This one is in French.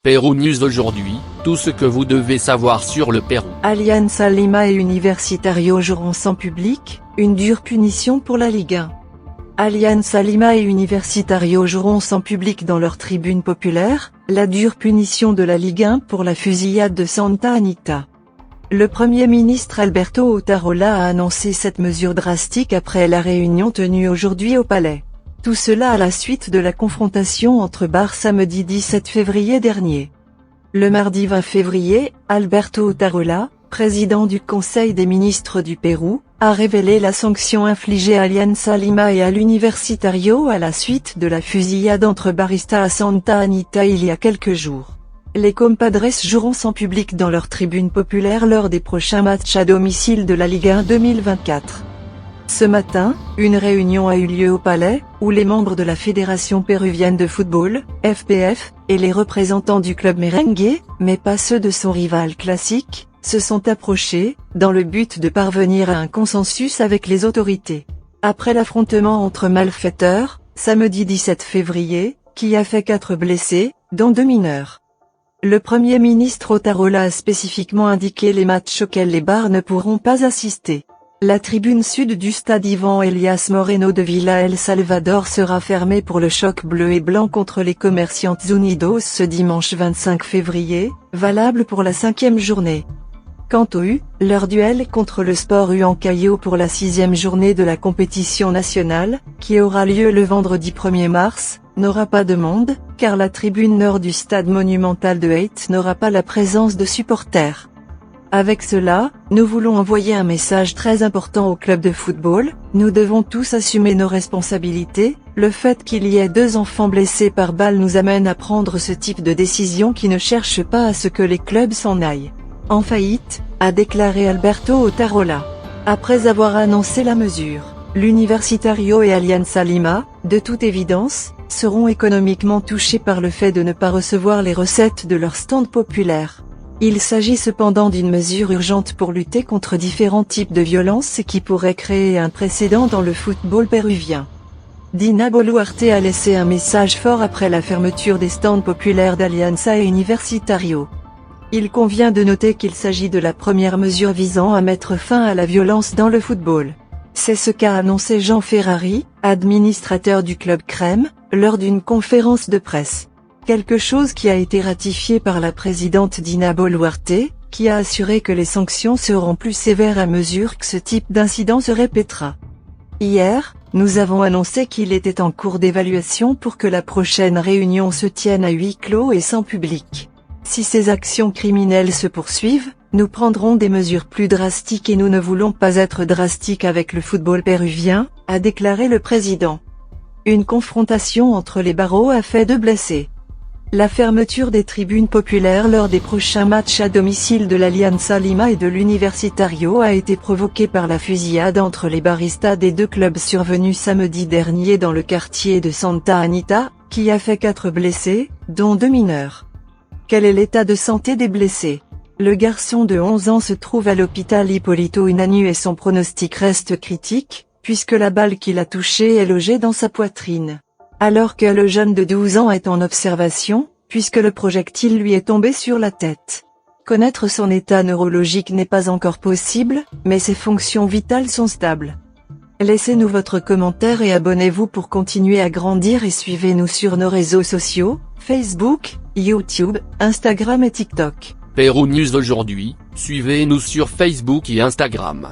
Pérou News aujourd'hui, tout ce que vous devez savoir sur le Pérou. Alianza Lima et Universitario joueront sans public, une dure punition pour la Ligue 1. Alianza Lima et Universitario joueront sans public dans leur tribune populaire, la dure punition de la Ligue 1 pour la fusillade de Santa Anita. Le Premier ministre Alberto Otarola a annoncé cette mesure drastique après la réunion tenue aujourd'hui au Palais. Tout cela à la suite de la confrontation entre bars samedi 17 février dernier. Le mardi 20 février, Alberto Otarola, président du Conseil des ministres du Pérou, a révélé la sanction infligée à Alianza Lima et à l'Universitario à la suite de la fusillade entre baristas à Santa Anita il y a quelques jours. Les compadres joueront sans public dans leur tribune populaire lors des prochains matchs à domicile de la Ligue 1 2024. Ce matin, une réunion a eu lieu au Palais, où les membres de la Fédération péruvienne de football, FPF, et les représentants du club merengue, mais pas ceux de son rival classique, se sont approchés, dans le but de parvenir à un consensus avec les autorités. Après l'affrontement entre malfaiteurs, samedi 17 février, qui a fait 4 blessés, dont 2 mineurs. Le Premier ministre Otarola a spécifiquement indiqué les matchs auxquels les bars ne pourront pas assister. La tribune sud du stade Ivan Elias Moreno de Villa El Salvador sera fermée pour le choc bleu et blanc contre les Comerciantes Unidos ce dimanche 25 février, valable pour la 5e journée. Quant au leur duel contre le Sport Huancayo pour la 6e journée de la compétition nationale, qui aura lieu le vendredi 1er mars, n'aura pas de monde, car la tribune nord du stade monumental de Haït n'aura pas la présence de supporters. Avec cela, nous voulons envoyer un message très important au club de football, nous devons tous assumer nos responsabilités, le fait qu'il y ait 2 enfants blessés par balle nous amène à prendre ce type de décision qui ne cherche pas à ce que les clubs s'en aillent. En faillite, a déclaré Alberto Otarola. Après avoir annoncé la mesure, l'Universitario et Alianza Lima, de toute évidence, seront économiquement touchés par le fait de ne pas recevoir les recettes de leur stand populaire. Il s'agit cependant d'une mesure urgente pour lutter contre différents types de violences qui pourraient créer un précédent dans le football péruvien. Dina Boluarte a laissé un message fort après la fermeture des stands populaires d'Alianza et Universitario. Il convient de noter qu'il s'agit de la première mesure visant à mettre fin à la violence dans le football. C'est ce qu'a annoncé Jean Ferrari, administrateur du club Crème, lors d'une conférence de presse. Quelque chose qui a été ratifié par la présidente Dina Boluarte, qui a assuré que les sanctions seront plus sévères à mesure que ce type d'incident se répétera. Hier, nous avons annoncé qu'il était en cours d'évaluation pour que la prochaine réunion se tienne à huis clos et sans public. Si ces actions criminelles se poursuivent, nous prendrons des mesures plus drastiques et nous ne voulons pas être drastiques avec le football péruvien, a déclaré le président. Une confrontation entre les barreaux a fait 2 blessés. La fermeture des tribunes populaires lors des prochains matchs à domicile de l'Alianza Lima et de l'Universitario a été provoquée par la fusillade entre les baristas des 2 clubs survenus samedi dernier dans le quartier de Santa Anita, qui a fait 4 blessés, dont 2 mineurs. Quel est l'état de santé des blessés? Le garçon de 11 ans se trouve à l'hôpital Hipólito Unanue et son pronostic reste critique, puisque la balle qui l'a touché est logée dans sa poitrine. Alors que le jeune de 12 ans est en observation, puisque le projectile lui est tombé sur la tête. Connaître son état neurologique n'est pas encore possible, mais ses fonctions vitales sont stables. Laissez-nous votre commentaire et abonnez-vous pour continuer à grandir et suivez-nous sur nos réseaux sociaux, Facebook, YouTube, Instagram et TikTok. Pérou News aujourd'hui, suivez-nous sur Facebook et Instagram.